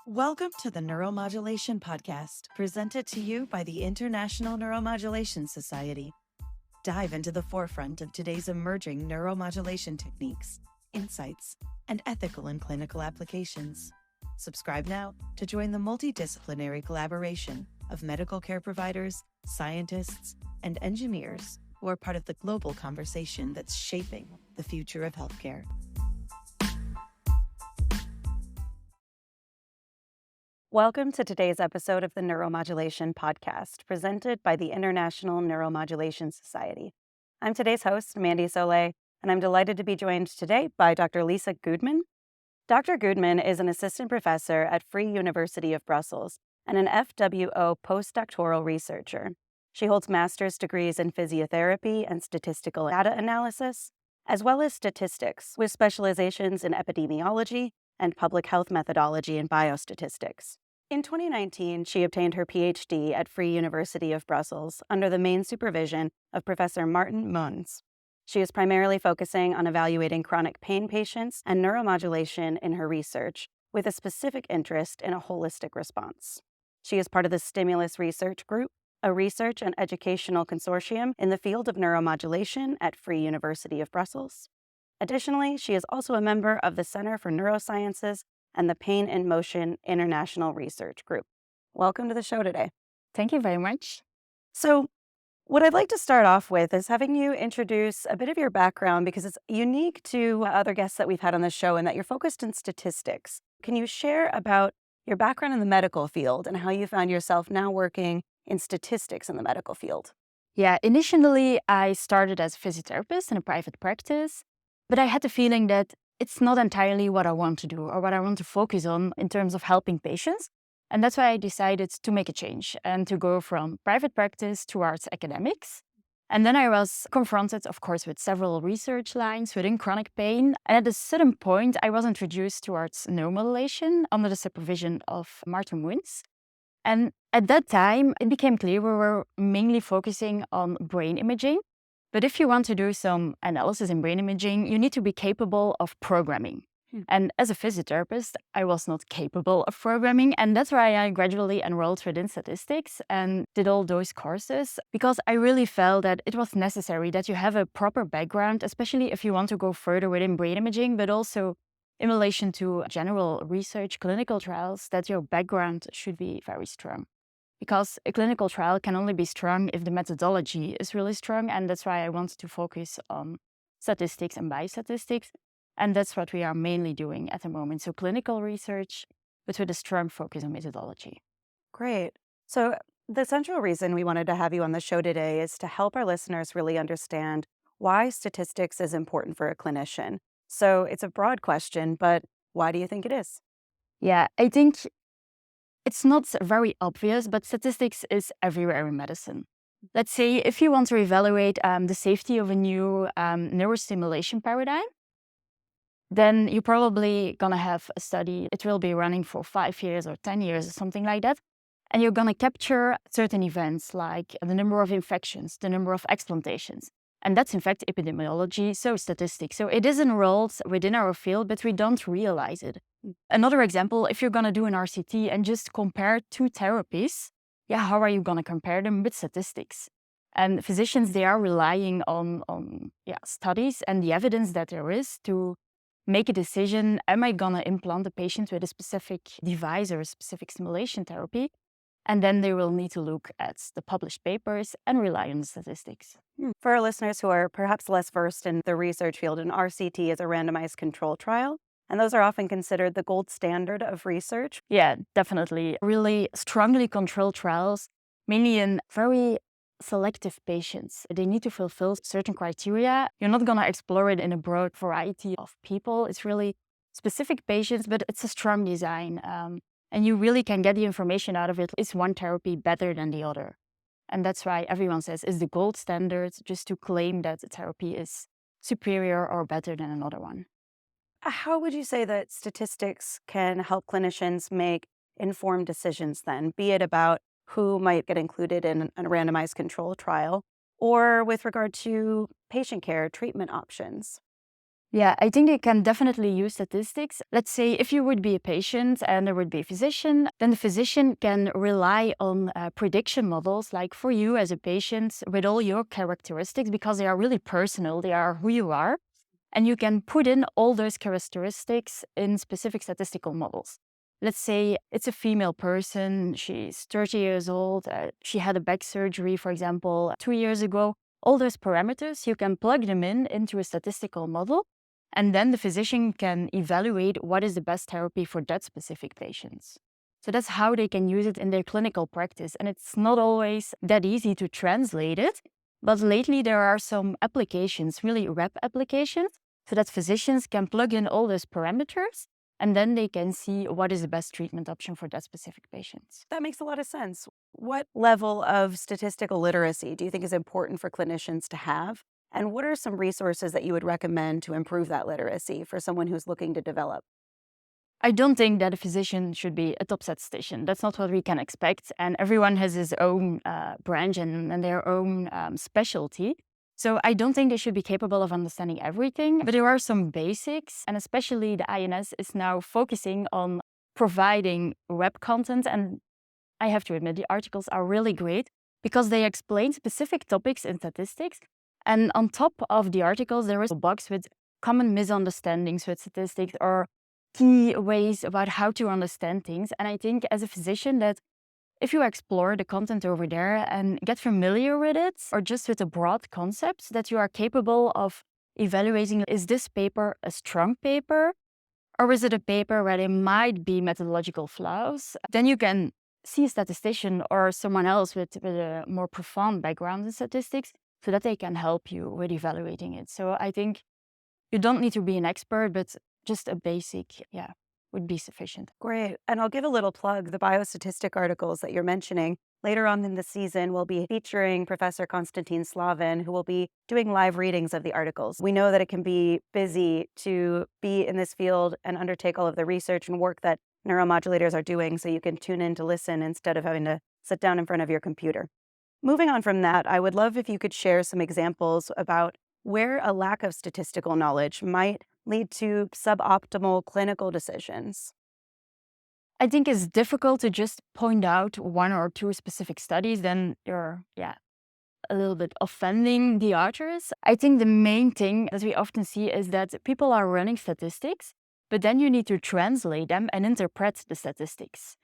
Welcome to the Neuromodulation Podcast, presented to you by the International Neuromodulation Society. Dive into the forefront of today's emerging neuromodulation techniques, insights, and ethical and clinical applications. Subscribe now to join the multidisciplinary collaboration of medical care providers, scientists, and engineers who are part of the global conversation that's shaping the future of healthcare. Welcome to today's episode of the Neuromodulation Podcast, presented by the International Neuromodulation Society. I'm today's host, Mandy Soleil, and I'm delighted to be joined today by Dr. Lisa Goudman. Dr. Goodman is an assistant professor at Free University of Brussels and an FWO postdoctoral researcher. She holds master's degrees in physiotherapy and statistical data analysis, as well as statistics, with specializations in epidemiology and public health methodology and biostatistics. In 2019, she obtained her PhD at Free University of Brussels under the main supervision of Professor Martin Mons. She is primarily focusing on evaluating chronic pain patients and neuromodulation in her research, with a specific interest in a holistic response. She is part of the Stimulus Research Group, a research and educational consortium in the field of neuromodulation at Free University of Brussels. Additionally, she is also a member of the Center for Neurosciences and the Pain and Motion International Research Group. Welcome to the show today. Thank you very much. So, what I'd like to start off with is having you introduce a bit of your background, because it's unique to other guests that we've had on the show in that you're focused in statistics. Can you share about your background in the medical field and how you found yourself now working in statistics in the medical field? Yeah, initially I started as a physiotherapist in a private practice, but I had the feeling that it's not entirely what I want to do or what I want to focus on in terms of helping patients. And that's why I decided to make a change and to go from private practice towards academics. And then I was confronted, of course, with several research lines within chronic pain. And at a certain point, I was introduced towards neuromodulation under the supervision of Martin Mons. And at that time, it became clear we were mainly focusing on brain imaging. But if you want to do some analysis in brain imaging, you need to be capable of programming. And as a physiotherapist, I was not capable of programming. And that's why I gradually enrolled within statistics and did all those courses, because I really felt that it was necessary that you have a proper background, especially if you want to go further within brain imaging, but also in relation to general research, clinical trials, that your background should be very strong. Because a clinical trial can only be strong if the methodology is really strong. And that's why I wanted to focus on statistics and biostatistics. And that's what we are mainly doing at the moment. So clinical research, but with a strong focus on methodology. Great. So the central reason we wanted to have you on the show today is to help our listeners really understand why statistics is important for a clinician. So it's a broad question, but why do you think it is? Yeah, I think it's not very obvious, but statistics is everywhere in medicine. Let's say if you want to evaluate the safety of a new neurostimulation paradigm, then you're probably going to have a study. It will be running for 5 years or 10 years or something like that. And you're going to capture certain events like the number of infections, the number of explantations. And that's in fact epidemiology, so statistics. So it is enrolled within our field, but we don't realize it. Another example, if you're going to do an RCT and just compare two therapies, how are you going to compare them with statistics? And physicians, they are relying on studies and the evidence that there is to make a decision. Am I going to implant the patient with a specific device or a specific stimulation therapy? And then they will need to look at the published papers and rely on the statistics. For our listeners who are perhaps less versed in the research field, an RCT is a randomized control trial, and those are often considered the gold standard of research. Yeah, definitely. Really strongly controlled trials, mainly in very selective patients. They need to fulfill certain criteria. You're not going to explore it in a broad variety of people. It's really specific patients, but it's a strong design. And you really can get the information out of it. Is one therapy better than the other? And that's why everyone says it's the gold standard, just to claim that the therapy is superior or better than another one. How would you say that statistics can help clinicians make informed decisions then, be it about who might get included in a randomized control trial or with regard to patient care, treatment options? Yeah, I think they can definitely use statistics. Let's say if you would be a patient and there would be a physician, then the physician can rely on prediction models, like for you as a patient with all your characteristics, because they are really personal, they are who you are. And you can put in all those characteristics in specific statistical models. Let's say it's a female person, she's 30 years old, she had a back surgery, for example, 2 years ago. All those parameters, you can plug them in into a statistical model, and then the physician can evaluate what is the best therapy for that specific patient. So that's how they can use it in their clinical practice. And it's not always that easy to translate it, but lately there are some applications, really web applications, so that physicians can plug in all those parameters and then they can see what is the best treatment option for that specific patient. That makes a lot of sense. What level of statistical literacy do you think is important for clinicians to have? And what are some resources that you would recommend to improve that literacy for someone who's looking to develop? I don't think that a physician should be a top statistician. That's not what we can expect. And everyone has his own branch and their own specialty. So I don't think they should be capable of understanding everything. But there are some basics, and especially the INS is now focusing on providing web content. And I have to admit, the articles are really great because they explain specific topics in statistics. And on top of the articles, there is a box with common misunderstandings with statistics or key ways about how to understand things. And I think as a physician that if you explore the content over there and get familiar with it, or just with the broad concepts, that you are capable of evaluating, is this paper a strong paper? Or is it a paper where there might be methodological flaws? Then you can see a statistician or someone else with a more profound background in statistics so that they can help you with evaluating it. So I think you don't need to be an expert, but just a basic, would be sufficient. Great. And I'll give a little plug. The biostatistic articles that you're mentioning later on in the season will be featuring Professor Konstantin Slavin, who will be doing live readings of the articles. We know that it can be busy to be in this field and undertake all of the research and work that neuromodulators are doing, so you can tune in to listen instead of having to sit down in front of your computer. Moving on from that, I would love if you could share some examples about where a lack of statistical knowledge might lead to suboptimal clinical decisions. I think it's difficult to just point out one or two specific studies, then you're, a little bit offending the authors. I think the main thing that we often see is that people are running statistics, but then you need to translate them and interpret the statistics.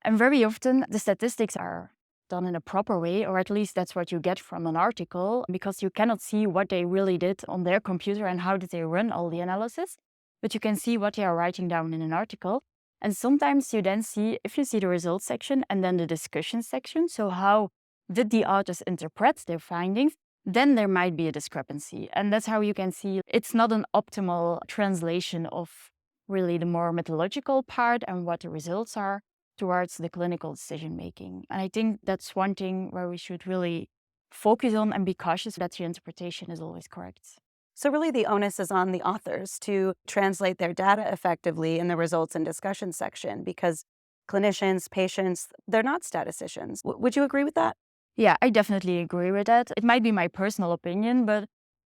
And very often the statistics are done in a proper way, or at least that's what you get from an article, because you cannot see what they really did on their computer and how did they run all the analysis, but you can see what they are writing down in an article. And sometimes you then see, if you see the results section and then the discussion section, so how did the authors interpret their findings, then there might be a discrepancy. And that's how you can see it's not an optimal translation of really the more methodological part and what the results are towards the clinical decision making. And I think that's one thing where we should really focus on and be cautious that the interpretation is always correct. So really the onus is on the authors to translate their data effectively in the results and discussion section, because clinicians, patients, they're not statisticians. Would you agree with that? Yeah, I definitely agree with that. It might be my personal opinion, but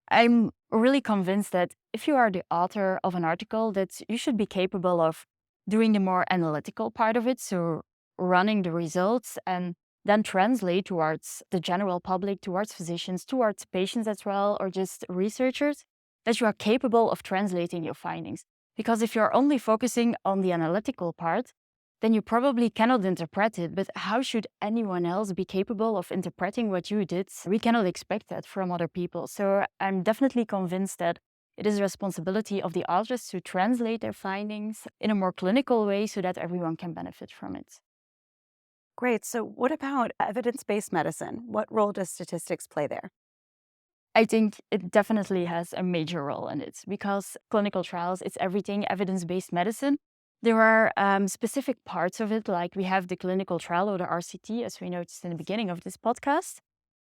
I'm really convinced that if you are the author of an article, that you should be capable of doing the more analytical part of it, so running the results and then translate towards the general public, towards physicians, towards patients as well, or just researchers, that you are capable of translating your findings. Because if you're only focusing on the analytical part, then you probably cannot interpret it. But how should anyone else be capable of interpreting what you did? We cannot expect that from other people. So I'm definitely convinced that it is a responsibility of the authors to translate their findings in a more clinical way so that everyone can benefit from it. Great. So what about evidence-based medicine? What role does statistics play there? I think it definitely has a major role in it because clinical trials, it's everything evidence-based medicine. There are specific parts of it, like we have the clinical trial or the RCT, as we noticed in the beginning of this podcast.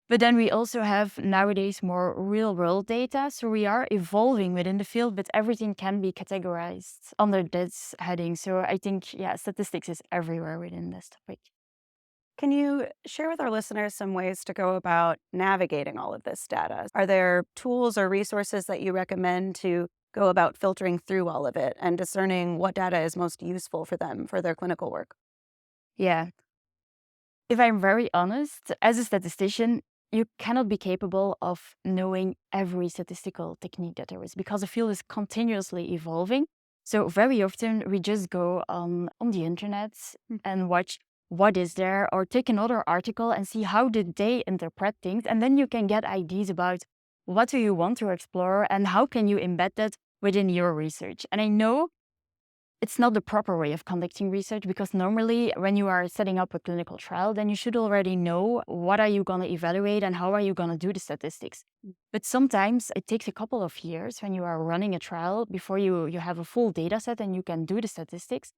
But then we also have nowadays more real-world data. So we are evolving within the field, but everything can be categorized under this heading. So I think, statistics is everywhere within this topic. Can you share with our listeners some ways to go about navigating all of this data? Are there tools or resources that you recommend to go about filtering through all of it and discerning what data is most useful for them for their clinical work? Yeah. If I'm very honest, as a statistician, you cannot be capable of knowing every statistical technique that there is because the field is continuously evolving. So very often we just go on the internet and watch what is there or take another article and see how did they interpret things. And then you can get ideas about what do you want to explore and how can you embed that within your research. And I know it's not the proper way of conducting research because normally when you are setting up a clinical trial, then you should already know what are you going to evaluate and how are you going to do the statistics. But sometimes it takes a couple of years when you are running a trial before you have a full data set and you can do the statistics.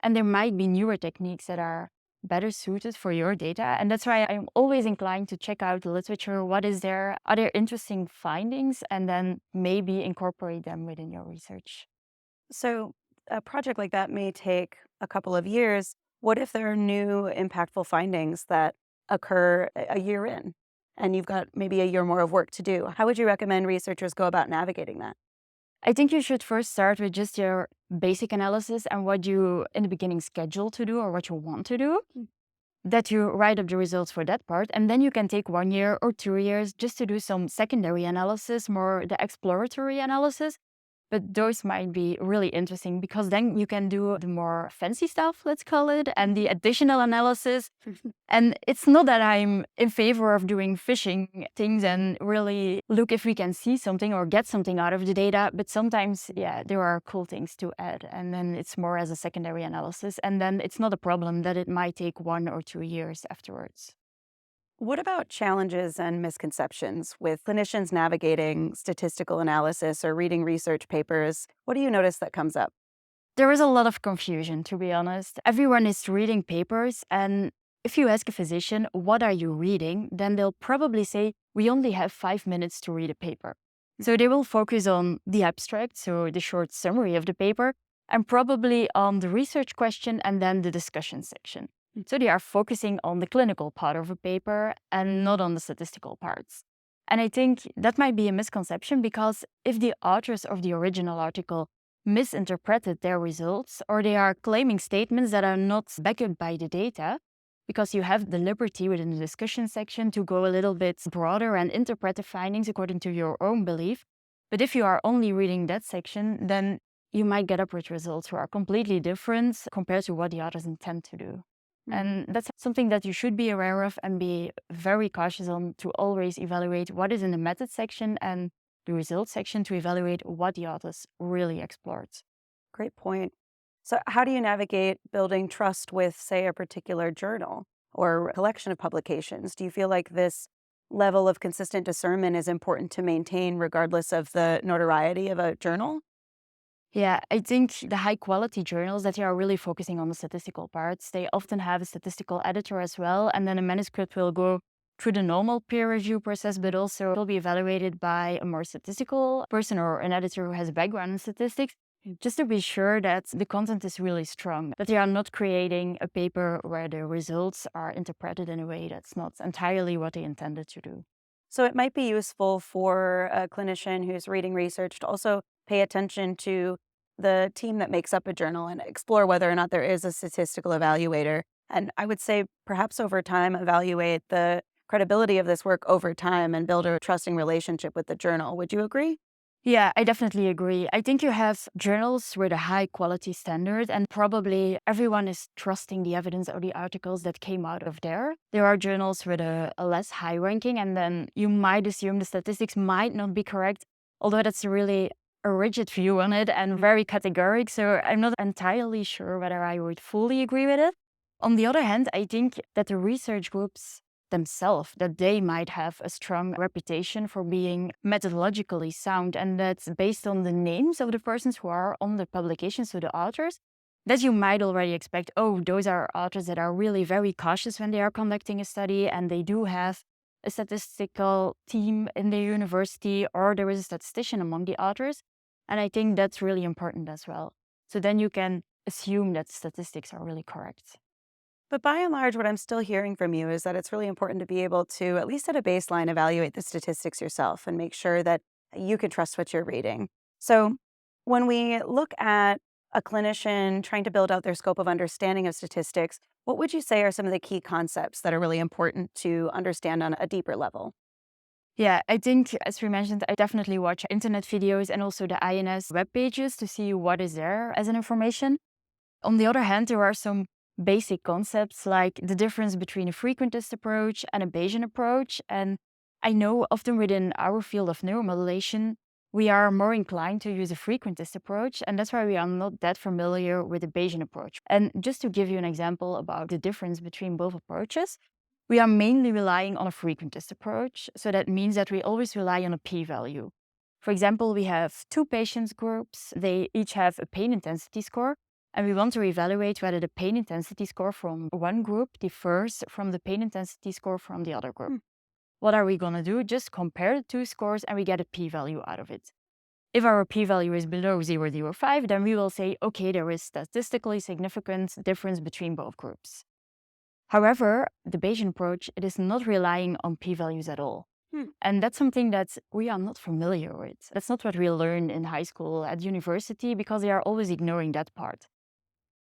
And there might be newer techniques that are better suited for your data. And that's why I'm always inclined to check out the literature. What is there? Are there interesting findings? And then maybe incorporate them within your research. So, a project like that may take a couple of years. What if there are new impactful findings that occur a year in and you've got maybe a year more of work to do? How would you recommend researchers go about navigating that? I think you should first start with just your basic analysis and what you in the beginning schedule to do or what you want to do. That you write up the results for that part. And then you can take 1 year or 2 years just to do some secondary analysis, more the exploratory analysis. But those might be really interesting because then you can do the more fancy stuff, let's call it, and the additional analysis. And it's not that I'm in favor of doing fishing things and really look if we can see something or get something out of the data. But sometimes, yeah, there are cool things to add. And then it's more as a secondary analysis. And then it's not a problem that it might take 1 or 2 years afterwards. What about challenges and misconceptions with clinicians navigating statistical analysis or reading research papers? What do you notice that comes up? There is a lot of confusion, to be honest. Everyone is reading papers, and if you ask a physician, what are you reading? Then they'll probably say, we only have 5 minutes to read a paper. So they will focus on the abstract, so the short summary of the paper, and probably on the research question and then the discussion section. So they are focusing on the clinical part of a paper and not on the statistical parts. And I think that might be a misconception because if the authors of the original article misinterpreted their results or they are claiming statements that are not backed up by the data, because you have the liberty within the discussion section to go a little bit broader and interpret the findings according to your own belief. But if you are only reading that section, then you might get up with results who are completely different compared to what the authors intend to do. And that's something that you should be aware of and be very cautious on to always evaluate what is in the method section and the results section to evaluate what the authors really explored. Great point. So, how do you navigate building trust with, say, a particular journal or collection of publications? Do you feel like this level of consistent discernment is important to maintain regardless of the notoriety of a journal? Yeah, I think the high quality journals that they are really focusing on the statistical parts, they often have a statistical editor as well. And then a manuscript will go through the normal peer review process, but also will be evaluated by a more statistical person or an editor who has a background in statistics, just to be sure that the content is really strong, that they are not creating a paper where the results are interpreted in a way that's not entirely what they intended to do. So, it might be useful for a clinician who's reading research to also pay attention to the team that makes up a journal and explore whether or not there is a statistical evaluator. And I would say perhaps over time, evaluate the credibility of this work over time and build a trusting relationship with the journal. Would you agree? Yeah, I definitely agree. I think you have journals with a high quality standard, and probably everyone is trusting the evidence or the articles that came out of there. There are journals with a less high ranking, and then you might assume the statistics might not be correct, although that's really a rigid view on it and very categoric. So I'm not entirely sure whether I would fully agree with it. On the other hand, I think that the research groups themselves, that they might have a strong reputation for being methodologically sound, and that's based on the names of the persons who are on the publications, so the authors, that you might already expect, oh, those are authors that are really very cautious when they are conducting a study, and they do have a statistical team in their university, or there is a statistician among the authors. And I think that's really important as well. So then you can assume that statistics are really correct. But by and large, what I'm still hearing from you is that it's really important to be able to, at least at a baseline, evaluate the statistics yourself and make sure that you can trust what you're reading. So, When we look at a clinician trying to build out their scope of understanding of statistics, what would you say are some of the key concepts that are really important to understand on a deeper level? Yeah, I think, as we mentioned, I definitely watch internet videos and also the INS web pages to see what is there as an information. On the other hand, there are some basic concepts like the difference between a frequentist approach and a Bayesian approach. And I know often within our field of neuromodulation, we are more inclined to use a frequentist approach, and that's why we are not that familiar with the Bayesian approach. And just to give you an example about the difference between both approaches, we are mainly relying on a frequentist approach. So that means that we always rely on a p-value. For example, we have two patients groups. They each have a pain intensity score, and we want to evaluate whether the pain intensity score from one group differs from the pain intensity score from the other group. What are we going to do? Just compare the two scores and we get a p-value out of it. If our p-value is below 0.005, then we will say, okay, there is statistically significant difference between both groups. However, the Bayesian approach, it is not relying on p-values at all. And that's something that we are not familiar with. That's not what we learn in high school, at university, because they are always ignoring that part.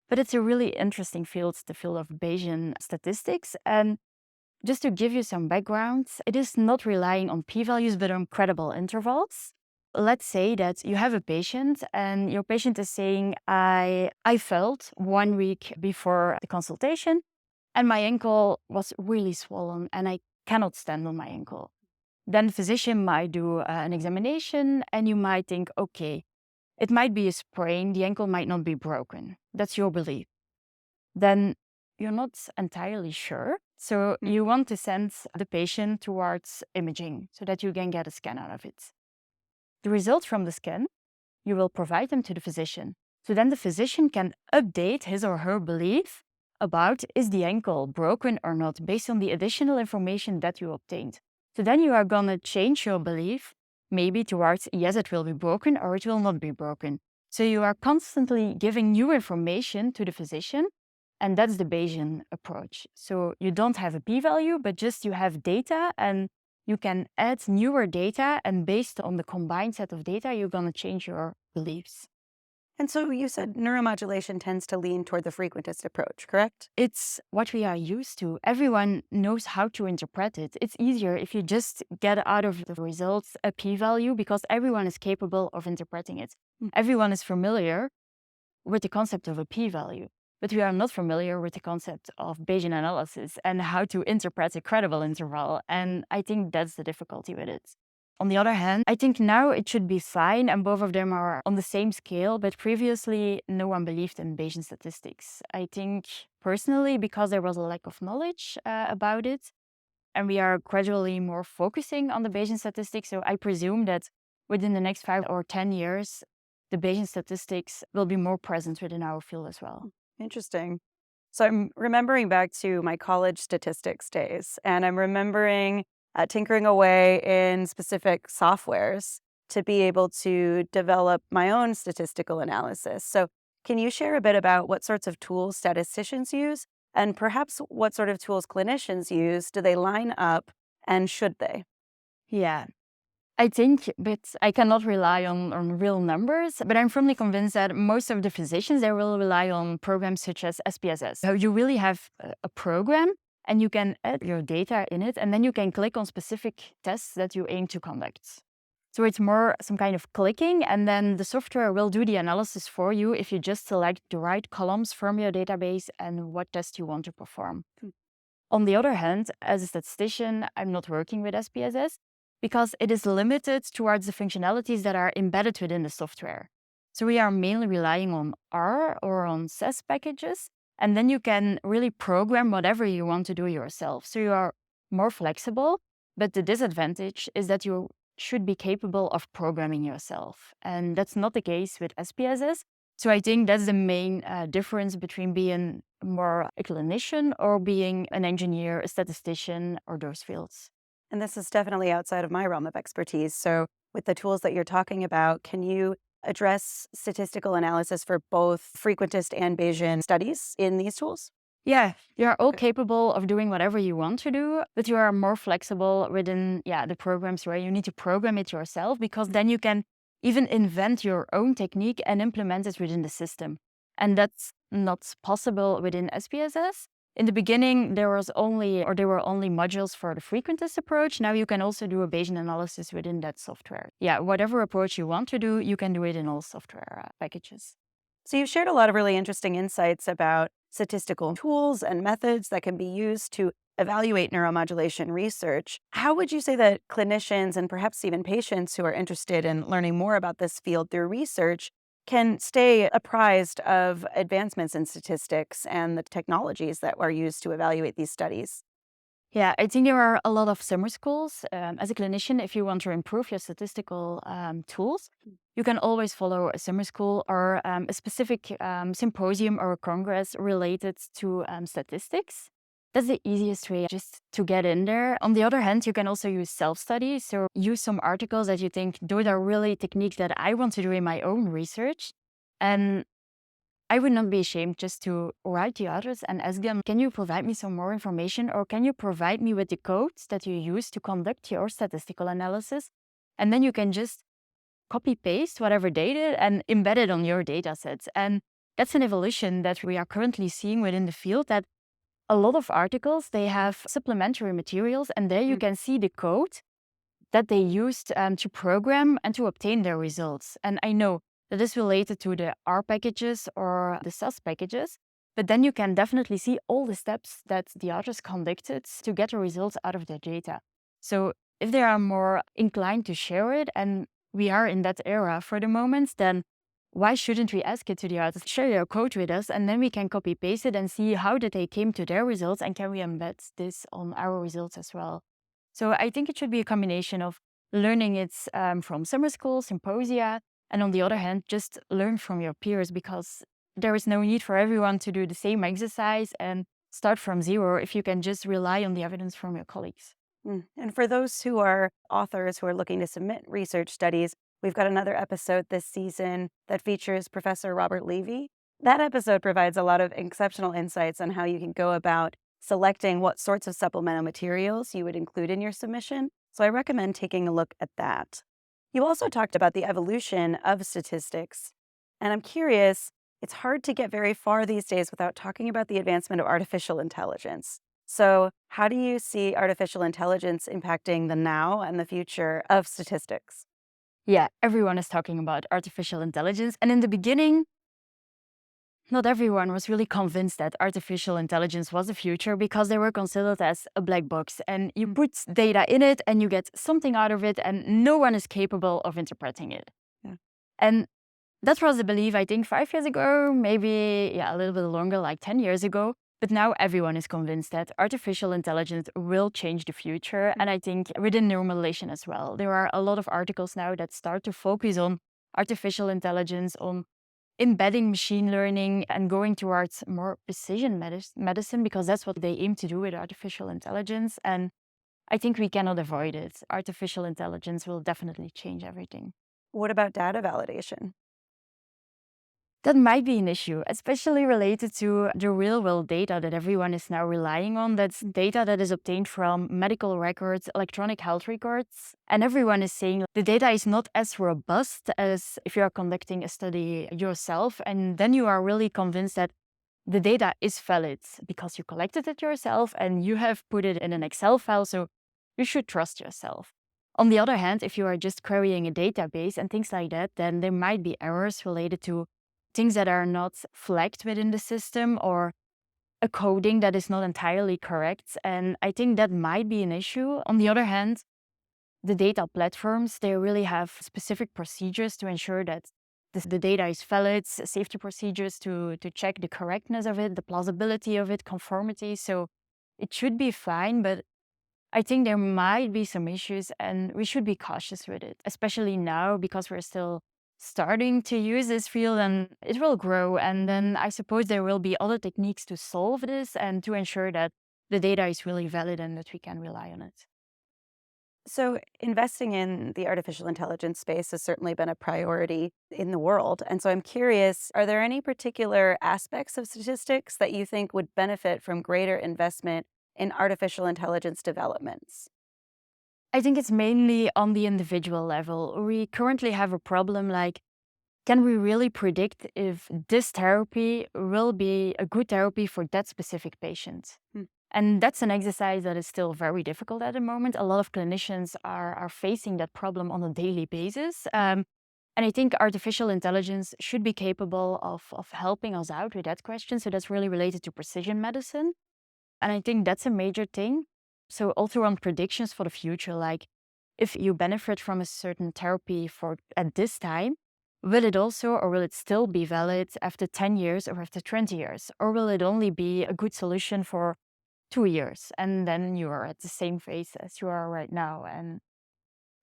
But it's a really interesting field, the field of Bayesian statistics. And just to give you some background, it is not relying on p-values, but on credible intervals. Let's say that you have a patient and your patient is saying, I felt 1 week before the consultation and my ankle was really swollen and I cannot stand on my ankle. Then the physician might do an examination and you might think, okay, it might be a sprain, the ankle might not be broken. That's your belief. Then you're not entirely sure. So you want to send the patient towards imaging so that you can get a scan out of it. The results from the scan, you will provide them to the physician. So then the physician can update his or her belief about is the ankle broken or not based on the additional information that you obtained. So then you are going to change your belief maybe towards yes, it will be broken or it will not be broken. So you are constantly giving new information to the physician, and that's the Bayesian approach. So you don't have a p-value, but just you have data and you can add newer data, and based on the combined set of data, you're going to change your beliefs. And so you said neuromodulation tends to lean toward the frequentist approach, correct? It's what we are used to. Everyone knows how to interpret it. It's easier if you just get out of the results a p-value because everyone is capable of interpreting it. Everyone is familiar with the concept of a p-value, but we are not familiar with the concept of Bayesian analysis and how to interpret a credible interval. And I think that's the difficulty with it. On the other hand, I think now it should be fine and both of them are on the same scale, but previously no one believed in Bayesian statistics. I think personally because there was a lack of knowledge about it, and we are gradually more focusing on the Bayesian statistics. So I presume that within the next 5 or 10 years, the Bayesian statistics will be more present within our field as well. Interesting. So I'm remembering back to my college statistics days, and I'm remembering tinkering away in specific softwares to be able to develop my own statistical analysis. So can you share a bit about what sorts of tools statisticians use and perhaps what sort of tools clinicians use? Do they line up and should they? Yeah, I think, but I cannot rely on real numbers, but I'm firmly convinced that most of the physicians, they will rely on programs such as SPSS. So you really have a program and you can add your data in it, and then you can click on specific tests that you aim to conduct. So it's more some kind of clicking, and then the software will do the analysis for you if you just select the right columns from your database and what test you want to perform. On the other hand, as a statistician, I'm not working with SPSS because it is limited towards the functionalities that are embedded within the software. So we are mainly relying on R or on SAS packages, and then you can really program whatever you want to do yourself. So you are more flexible, but the disadvantage is that you should be capable of programming yourself. And that's not the case with SPSS. So I think that's the main difference between being more a clinician or being an engineer, a statistician, or those fields. And this is definitely outside of my realm of expertise. So with the tools that you're talking about, can you address statistical analysis for both frequentist and Bayesian studies in these tools? Yeah, you are all capable of doing whatever you want to do, but you are more flexible within the programs where you need to program it yourself, because then you can even invent your own technique and implement it within the system. And that's not possible within SPSS. In the beginning, there were only modules for the frequentist approach. Now you can also do a Bayesian analysis within that software. Yeah, whatever approach you want to do, you can do it in all software packages. So you've shared a lot of really interesting insights about statistical tools and methods that can be used to evaluate neuromodulation research. How would you say that clinicians and perhaps even patients who are interested in learning more about this field through research can stay apprised of advancements in statistics and the technologies that are used to evaluate these studies? Yeah, I think there are a lot of summer schools. As a clinician, if you want to improve your statistical tools, you can always follow a summer school or a specific symposium or a congress related to statistics. That's the easiest way just to get in there. On the other hand, you can also use self-study. So use some articles that you think those are really techniques that I want to do in my own research. And I would not be ashamed just to write the authors and ask them, can you provide me some more information, or can you provide me with the codes that you use to conduct your statistical analysis? And then you can just copy paste whatever they did and embed it on your data sets. And that's an evolution that we are currently seeing within the field, that a lot of articles, they have supplementary materials, and there you can see the code that they used to program and to obtain their results. And I know that is related to the R packages or the SAS packages, but then you can definitely see all the steps that the authors conducted to get the results out of their data. So if they are more inclined to share it, and we are in that era for the moment, then why shouldn't we ask it to the authors? Share your code with us, and then we can copy paste it and see how did they came to their results, and can we embed this on our results as well. So I think it should be a combination of learning it from summer school, symposia, and on the other hand, just learn from your peers, because there is no need for everyone to do the same exercise and start from zero if you can just rely on the evidence from your colleagues. And for those who are authors who are looking to submit research studies, we've got another episode this season that features Professor Robert Levy. That episode provides a lot of exceptional insights on how you can go about selecting what sorts of supplemental materials you would include in your submission. So I recommend taking a look at that. You also talked about the evolution of statistics. And I'm curious, it's hard to get very far these days without talking about the advancement of artificial intelligence. So, how do you see artificial intelligence impacting the now and the future of statistics? Yeah, everyone is talking about artificial intelligence. And in the beginning, not everyone was really convinced that artificial intelligence was the future, because they were considered as a black box. And you put data in it and you get something out of it, and no one is capable of interpreting it. Yeah. And that was the belief, I think, 5 years ago, maybe a little bit longer, like 10 years ago. But now everyone is convinced that artificial intelligence will change the future. And I think within neuromodulation as well, there are a lot of articles now that start to focus on artificial intelligence, on embedding machine learning and going towards more precision medicine, because that's what they aim to do with artificial intelligence. And I think we cannot avoid it. Artificial intelligence will definitely change everything. What about data validation? That might be an issue, especially related to the real-world data that everyone is now relying on. That's data that is obtained from medical records, electronic health records. And everyone is saying the data is not as robust as if you are conducting a study yourself. And then you are really convinced that the data is valid because you collected it yourself and you have put it in an Excel file. So you should trust yourself. On the other hand, if you are just querying a database and things like that, then there might be errors related to things that are not flagged within the system, or a coding that is not entirely correct. And I think that might be an issue. On the other hand, the data platforms, they really have specific procedures to ensure that the data is valid, safety procedures to check the correctness of it, the plausibility of it, conformity. So it should be fine, but I think there might be some issues, and we should be cautious with it, especially now because we're still starting to use this field and it will grow. And then I suppose there will be other techniques to solve this and to ensure that the data is really valid and that we can rely on it. So, investing in the artificial intelligence space has certainly been a priority in the world. And so I'm curious, are there any particular aspects of statistics that you think would benefit from greater investment in artificial intelligence developments? I think it's mainly on the individual level. We currently have a problem like, can we really predict if this therapy will be a good therapy for that specific patient? Hmm. And that's an exercise that is still very difficult at the moment. A lot of clinicians are facing that problem on a daily basis. And I think artificial intelligence should be capable of helping us out with that question. So that's really related to precision medicine. And I think that's a major thing. So also on predictions for the future, like if you benefit from a certain therapy for at this time, will it also or will it still be valid after 10 years or after 20 years? Or will it only be a good solution for 2 years and then you are at the same phase as you are right now? And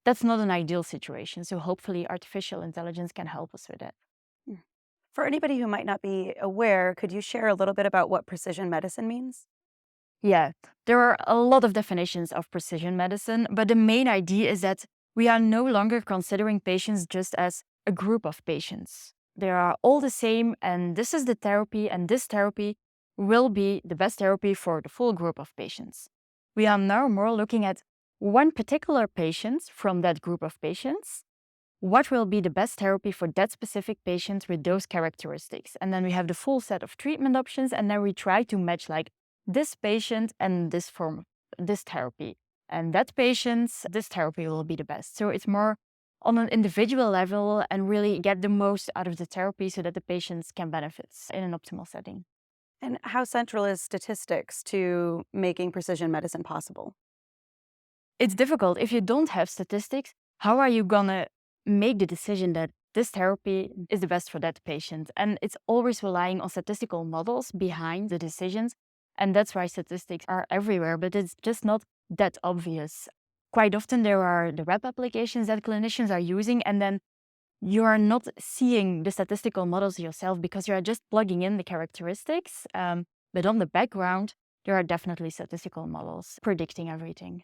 that's not an ideal situation. So hopefully artificial intelligence can help us with it. Hmm. For anybody who might not be aware, could you share a little bit about what precision medicine means? Yeah, there are a lot of definitions of precision medicine, but the main idea is that we are no longer considering patients just as a group of patients. They are all the same, and this is the therapy, and this therapy will be the best therapy for the full group of patients. We are now more looking at one particular patient from that group of patients. What will be the best therapy for that specific patient with those characteristics? And then we have the full set of treatment options, and then we try to match like this patient and this form, this therapy. And that patient, this therapy will be the best. So it's more on an individual level and really get the most out of the therapy so that the patients can benefit in an optimal setting. And how central is statistics to making precision medicine possible? It's difficult. If you don't have statistics, how are you gonna make the decision that this therapy is the best for that patient? And it's always relying on statistical models behind the decisions. And that's why statistics are everywhere, but it's just not that obvious. Quite often, there are the web applications that clinicians are using, and then you are not seeing the statistical models yourself because you are just plugging in the characteristics. But on the background, there are definitely statistical models predicting everything.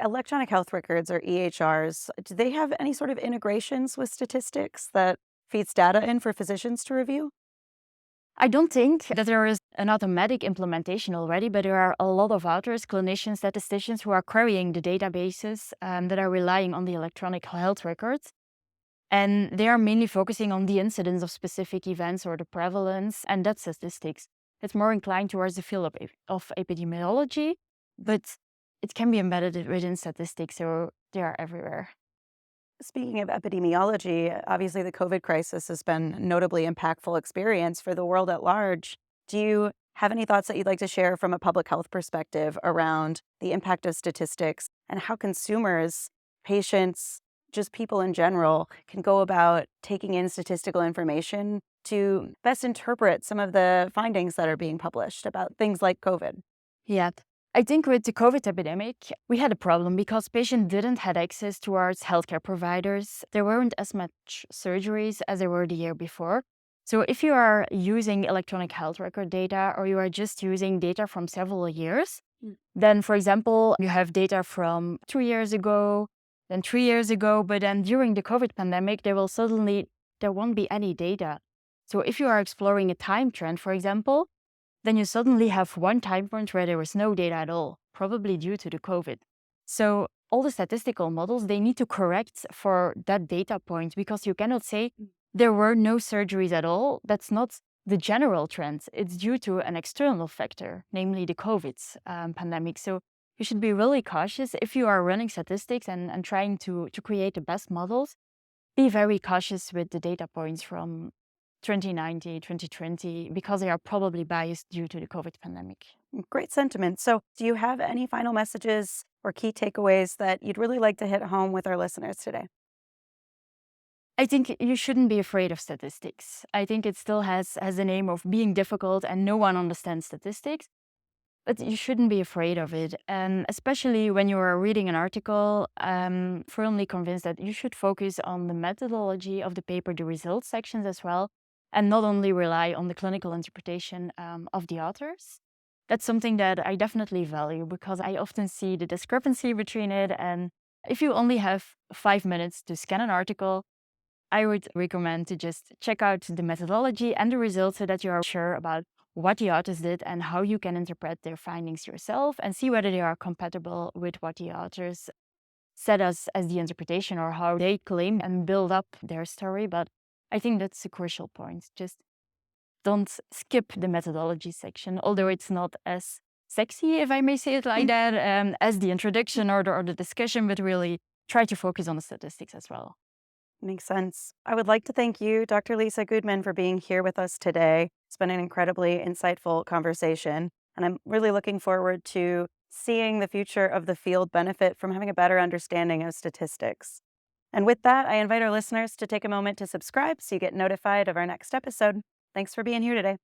Electronic health records or EHRs, do they have any sort of integrations with statistics that feeds data in for physicians to review? I don't think that there is an automatic implementation already, but there are a lot of authors, clinicians, statisticians who are querying the databases that are relying on the electronic health records. And they are mainly focusing on the incidence of specific events or the prevalence, and that's statistics. It's more inclined towards the field of epidemiology, but it can be embedded within statistics, so they are everywhere. Speaking of epidemiology, obviously the COVID crisis has been a notably impactful experience for the world at large. Do you have any thoughts that you'd like to share from a public health perspective around the impact of statistics and how consumers, patients, just people in general can go about taking in statistical information to best interpret some of the findings that are being published about things like COVID? Yeah. I think with the COVID epidemic, we had a problem because patients didn't have access towards healthcare providers. There weren't as much surgeries as there were the year before. So if you are using electronic health record data or you are just using data from several years, then, for example, you have data from 2 years ago, then 3 years ago, but then during the COVID pandemic, there won't be any data. So if you are exploring a time trend, for example, then you suddenly have one time point where there was no data at all, probably due to the COVID. So all the statistical models, they need to correct for that data point because you cannot say there were no surgeries at all. That's not the general trend. It's due to an external factor, namely the COVID pandemic. So you should be really cautious if you are running statistics and trying to create the best models. Be very cautious with the data points from 2019, 2020, because they are probably biased due to the COVID pandemic. Great sentiment. So, do you have any final messages or key takeaways that you'd really like to hit home with our listeners today? I think you shouldn't be afraid of statistics. I think it still has the name of being difficult and no one understands statistics, but you shouldn't be afraid of it. And especially when you are reading an article, I'm firmly convinced that you should focus on the methodology of the paper, the results sections as well, and not only rely on the clinical interpretation of the authors. That's something that I definitely value because I often see the discrepancy between it. And if you only have 5 minutes to scan an article, I would recommend to just check out the methodology and the results so that you are sure about what the authors did and how you can interpret their findings yourself and see whether they are compatible with what the authors set as the interpretation or how they claim and build up their story. But I think that's a crucial point. Just don't skip the methodology section, although it's not as sexy, if I may say it like that, as the introduction or the discussion, but really try to focus on the statistics as well. Makes sense. I would like to thank you, Dr. Lisa Goodman, for being here with us today. It's been an incredibly insightful conversation, and I'm really looking forward to seeing the future of the field benefit from having a better understanding of statistics. And with that, I invite our listeners to take a moment to subscribe so you get notified of our next episode. Thanks for being here today.